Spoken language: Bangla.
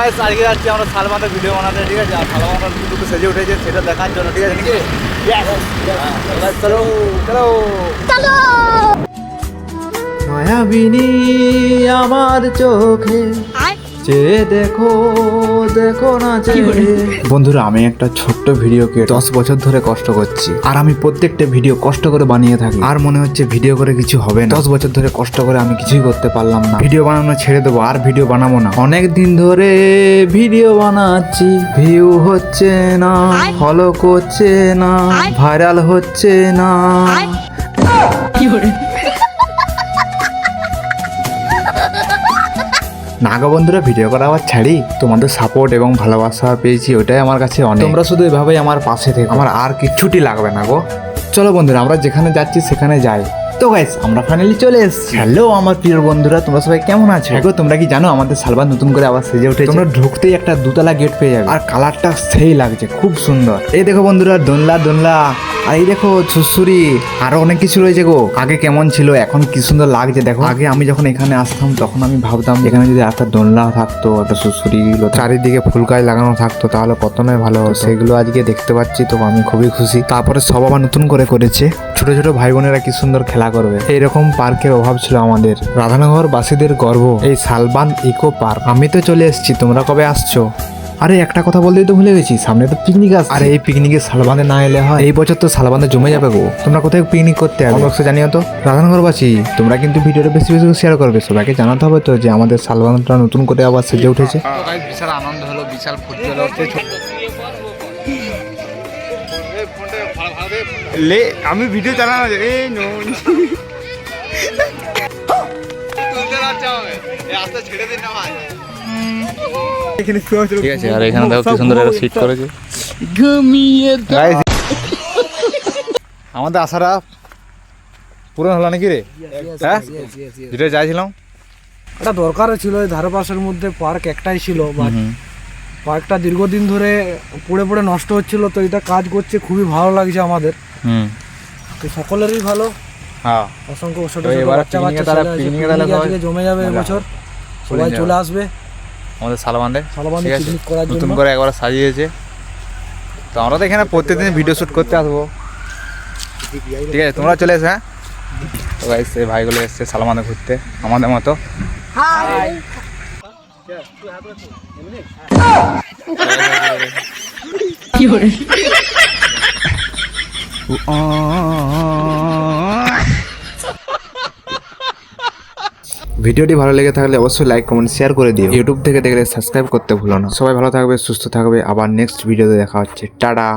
গাইস আজকে যাচ্ছি আমরা সালমাতে ভিডিও বানাতে, ঠিক আছে? আর সালমাটা দুটো সেজে উঠেছে সেটা দেখার জন্য, ঠিক আছে নাকি? চলো চলো চলো। মায়াবিনী আমার চোখে চেয়ে দেখো দেখো না বন্ধুরা, আমি একটা ছোট্ট ভিডিওকে 10 বছর ধরে কষ্ট করছি, আর আমি প্রত্যেকটা ভিডিও কষ্ট করে বানিয়ে থাকি। আর মনে হচ্ছে ভিডিও করে কিছু হবে না। 10 বছর ধরে কষ্ট করে আমি কিছুই করতে পারলাম না। ভিডিও বানানো ছেড়ে দেবো, আর ভিডিও বানাবো না। অনেক দিন ধরে ভিডিও বানাচ্ছি, ভিউ হচ্ছে না, ফলো করছে না, ভাইরাল হচ্ছে না। নাগা বন্ধুরা, ভিডিও করা আবার ছাড়ি, তোমাদের সাপোর্ট এবং ভালোবাসা পেয়েছি, ওটাই আমার কাছে অনেক। তোমরা শুধু এভাবেই আমার পাশে থেকো, আমার আর কিচ্ছুটি লাগবে না গো। চলো বন্ধুরা, আমরা যেখানে যাচ্ছি সেখানে যাই। তো গাইস, আমরা ফাইনালি চলে এসেছি। হ্যালো আমার প্রিয় বন্ধুরা, তোমরা সবাই কেমন আছো? গো তোমরা কি জানো আমাদের সালমান নতুন করে আবার সেজে উঠেছে? তোমরা ঢুকতেই একটা দুতলা গেট পেয়ে যাবে, আর কালারটা সেই লাগছে, খুব সুন্দর। এই দেখো বন্ধুরা, দোলনা দোলনা, আর এই দেখো ছুসুরি, আরো অনেক কিছু রয়েছে গো। আগে কেমন ছিল, এখন কি সুন্দর লাগছে দেখো। আগে আমি যখন এখানে আসতাম তখন আমি ভাবতাম এখানে যদি একটা দোলনা থাকতো, একটা ছুসুরি, চারিদিকে ফুল গাছ লাগানো থাকতো তাহলে কত নয় ভালো হতো। সেগুলো আজকে দেখতে পাচ্ছি, তো আমি খুবই খুশি। তারপরে সব আবার নতুন করে করেছে, ছোট ছোট ভাই বোনেরা কি সুন্দর খেলা করবে। এইরকম পার্কের অভাব ছিল আমাদের। রাধানগর বাসীদের গর্ব এই শালবান ইকো পার্ক। আমি তো চলে এসেছি, তোমরা কবে আসছো? আরে একটা কথা বলতেই তো ভুলে গেছি, সামনে তো পিকনিক আছে। আরে এই পিকনিকে শালবাঁধে না এলে হয়? এই বছর তো শালবাঁধে জমে যাবে গো। তোমরা কোথায় পিকনিক করতে হবে বক্সে জানিও তো। রাধানগরবাসী, তোমরা কিন্তু ভিডিওটা বেশি বেশি শেয়ার করবে, সবাইকে জানাতে হবে তো যে আমাদের শালবাঁধটা নতুন করে আবার সেজে উঠেছে। বিশাল আনন্দ হলো, বিশাল ফুর্তি হলো। লে আমি ভিডিও চালানো এই নো ছেড়ে দিন না ভাই। ঠিক আছে, আর এখানে দেখো কি সুন্দর একটা সিট করেছে। আমাদের আশারা পূরণ হলো নাকি রে? হ্যাঁ, যেটা চাইছিলাম। এটা দরকারও ছিল। এই ধারেপাশের মধ্যে পার্ক একটাই ছিল, বাট পার্কটা দীর্ঘদিন ধরে পড়ে পড়ে নষ্ট হচ্ছিল। তো এটা কাজ করছে, খুবই ভালো লাগছে আমাদের। তো সকলেরই ভালো। হ্যাঁ, অসংখ্য ছোট ছোট বাচ্চা বাচ্চা জমে যাবে এবছর, সবাই চলে আসবে আমাদের শালবাঁধে পিকনিক করার জন্য। নতুন করে একবার সাজিয়েছে। তো আমরা তো এখানে প্রত্যেকদিন ভিডিও শ্যুট করতে আসবো, ঠিক আছে? তোমরা চলে এসো। হ্যাঁ, তো গাইস এই ভাইগুলো এসছে শালবাঁধে ঘুরতে আমাদের মতো। ভিডিওটি ভালো লেগে থাকলে অবশ্যই লাইক কমেন্ট শেয়ার করে দিও। ইউটিউব থেকে দেখলে সাবস্ক্রাইব করতে ভুলো না। সবাই ভালো থাকবে, সুস্থ থাকবে। আবার নেক্সট ভিডিওতে দেখা হচ্ছে। টাটা।